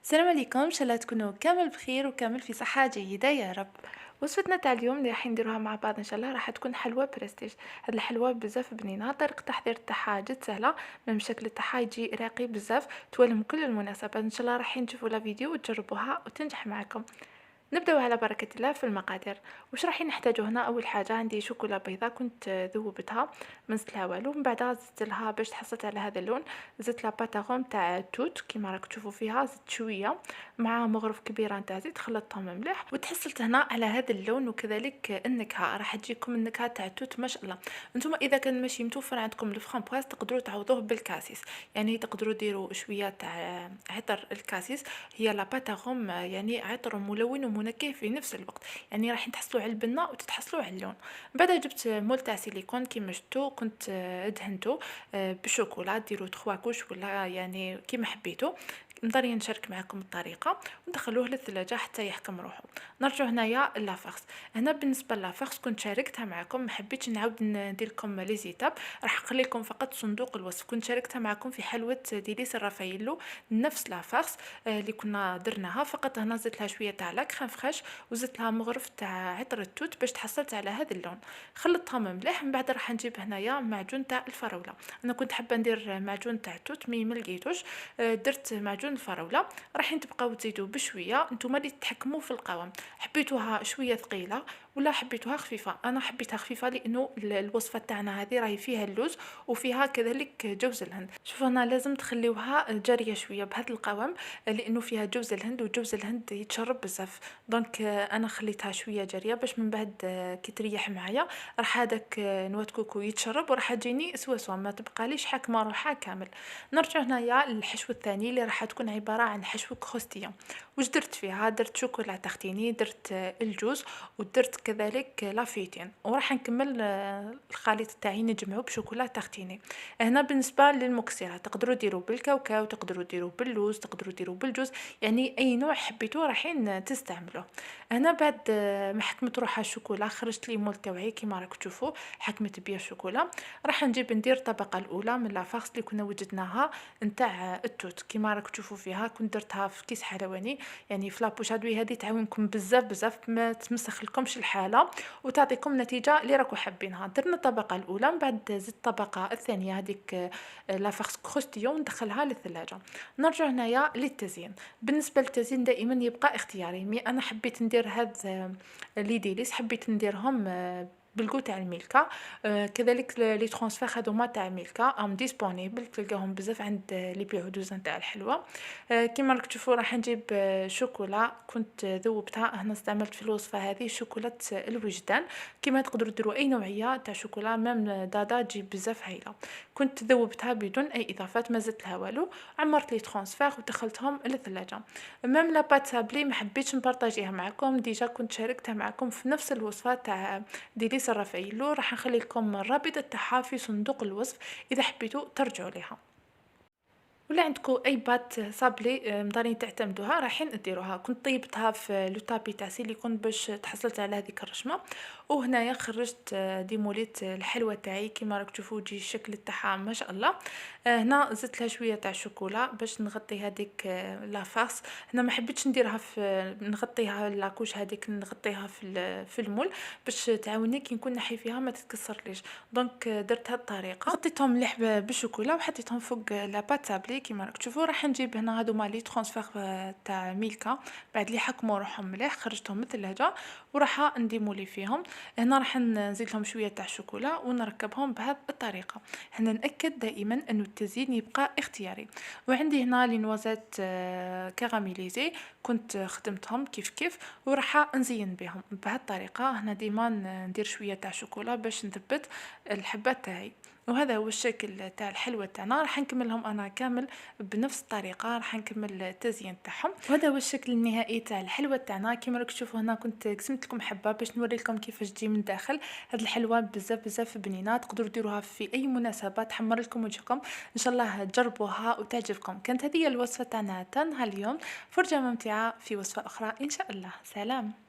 السلام عليكم، ان شاء الله تكونوا كامل بخير وكامل في صحة جيدة يا رب. وصفتنا تاع اليوم اللي راح نديروها مع بعض ان شاء الله راح تكون حلوى برستيج. هاد الحلوى بزاف بنينه، طريقه التحضير تاعها جد سهله، من الشكل تاعها يجي راقي بزاف، توالم كل المناسبات. ان شاء الله راح نشوفوا لا فيديو وتجربوها وتنجح معكم. نبداو على بركة الله في المقادير. واش راح نحتاجو هنا؟ اول حاجه عندي شوكولا بيضاء كنت ذوبتها، ما زدت لها والو. من بعدها زدت لها باش تحصلت على هذا اللون، زدت لها باتاغون تاع التوت كيما راك تشوفوا فيها، زدت شويه مع مغرف كبيره نتاع زيت، خلطتهم مليح وتحصلت هنا على هذا اللون. وكذلك النكهه راح تجيكم النكهه تاع التوت ما شاء الله. نتوما اذا كان ماشي متوفر عندكم الفرامبواز تقدروا تعوضوه بالكاسيس، يعني تقدروا ديروا شويه تاع عطر الكاسيس. هي لا باتاغوم يعني عطر ملون ومنكه في نفس الوقت، يعني راح تحصلوا على البنه وتتحصلوا على اللون. بعدها جبت مول تاع سيليكون كيما شفتوا، كنت دهنته بالشوكولا، ديروا 3 كوش ولا يعني كيما حبيتوا. نضري نشارك معكم الطريقه وندخلوه للثلاجه حتى يحكم روحه. نرجع هنايا لافارس. هنا بالنسبه لافارس كنت شاركتها معكم، ما حبيتش نعاود ندير لكم لي زيتاب، راح نخلي لكم فقط صندوق الوصف. كنت شاركتها معكم في حلوه ديليس الرافايلو، نفس لافارس اللي كنا درناها، فقط هنا زدت لها شويه تاع لاكريم فريش وزدت لها مغرف تاع عطر التوت باش تحصلت على هذا اللون. خلطتهم مليح. من بعد راح نجيب هنايا معجون تاع الفراوله. انا كنت حابه ندير معجون تاع التوت مي ملقيتوش، درت معجون الفراوله. راح تبقاو تزيدوا بشويه، نتوما اللي تتحكموا في القوام، حبيتوها شويه ثقيله ولا حبيتوها خفيفه. انا حبيتها خفيفه لانه الوصفه تاعنا هذه راهي فيها اللوز وفيها كذلك جوز الهند. شوفوا انا لازم تخليوها جاريه شويه بهذا القوام، لانه فيها جوز الهند وجوز الهند يتشرب بزاف. دونك انا خليتها شويه جاريه باش من بعد كي تريح معايا راح هذاك نواه كوكو يتشرب وراح تجيني سوا ما تبقاليش حاكمه روحها كامل. نرجع هنايا للحشو الثاني اللي راح تكون عباره عن حشو كروستيون. واش درت فيها؟ درت شوكولا تختيني، درت الجوز، ودرت كذلك لافيتين، وراح نكمل الخليط تاعي نجمعه بشوكولا تختيني. هنا بالنسبه للمكسرات تقدروا ديروا بالكاوكاو، تقدروا ديروا باللوز، تقدروا ديروا بالجوز، يعني اي نوع حبيتوه راحين تستعملوه. هنا بعد ما حكمت روحها الشوكولا خرجت لي مول تاوعي كيما راك تشوفوا، حكمت بيا الشوكولا. راح نجيب ندير الطبقه الاولى من لافارس اللي كنا وجدناها نتاع التوت كيما راك تشوفوا فيها. كنت درتها في كيس حلواني، يعني في لابوش هادوي هذه تعاونكم بزاف بزاف، ما تمسخ لكمش الحاله وتعطيكم النتيجه اللي راكم حابينها. درنا الطبقه الاولى، من بعد زدت الطبقه الثانيه هذيك لافارس كروستيون ندخلها للثلاجه. نرجع هنايا للتزيين. بالنسبه للتزيين دائما يبقى اختياري، مي انا حبيت ندير هاد لي ديليس، حبيت نديرهم بالكو تاع الميلكا. كذلك لي ترونسفير هذوما تاع ميلكا ام ديسپونيبل، تلقاهم بزاف عند لي بيعو دوزان تاع الحلوى. كيما راك تشوفوا راح نجيب شوكولا كنت ذوبتها. هنا استعملت في الوصفه هذه شوكولا الوجدان، كيما تقدروا ديروا اي نوعيه تاع شوكولا، ميم دادا تجيب بزاف هايله. كنت ذوبتها بدون اي اضافات، ما زدت لها والو. عمرت لي ترونسفير ودخلتهم للثلاجه. ميم لا بات سابلي ما حبيتش نبارطاجيها معكم، ديجا كنت شاركتها معكم في نفس الوصفه تاع ديليس الرافايلو. راح نخلي لكم الرابط تاعها في صندوق الوصف اذا حبيتوا ترجعوا لها. ولا عندكم اي بات صابلي مدارين تعتمدوها رايحين ديروها. كنت طيبتها في لو طابي تاع سيليكون باش تحصلت على هذيك الرشمه. وهنايا خرجت ديموليت الحلوه تاعي كيما راك تشوفوا تجي الشكل تاعها ما شاء الله. هنا زدت لها شويه تاع شوكولا باش نغطي هذيك لا فارس. هنا ما حبيتش نديرها في نغطيها لاكوش هذيك، نغطيها في المول باش تعاوني كي نكون نحي فيها ما تتكسرليش. دونك درت هاد الطريقه، غطيتهم مليح بالشوكولا وحطيتهم فوق لا بات سابلي كيما راك تشوفوا. راح نجيب هنا هادو مالي ترانسفير تاع ميلكا، بعد لي حكموا روحهم مليح خرجتهم من الثلاجه وراح نديمولي فيهم. هنا راح نزيد لهم شويه تاع شوكولا ونركبهم بهذه الطريقه. هنا ناكد دائما انه التزيين يبقى اختياري. وعندي هنا لي نوازات كراميليزي كنت خدمتهم كيف كيف وراح نزين بهم بهذه الطريقه. هنا ديما ندير شويه تاع شوكولا باش نثبت الحبات تاعي. وهذا هو الشكل تاع الحلوى تاعنا. راح نكملهم انا كامل بنفس الطريقه، راح نكمل التزيين تاعهم. وهذا هو الشكل النهائي تاع الحلوى تاعنا. كيما راك تشوفوا هنا كنت قسمت لكم حبه باش نوري لكم كيفاش تجي من داخل. هاد الحلوى بزاف بزاف بنينه، تقدروا ديروها في اي مناسبه تحمر لكم وجهكم. ان شاء الله تجربوها وتعجبكم. كانت هذه الوصفه تاعنا اليوم. فرجه ممتعه في وصفه اخرى ان شاء الله. سلام.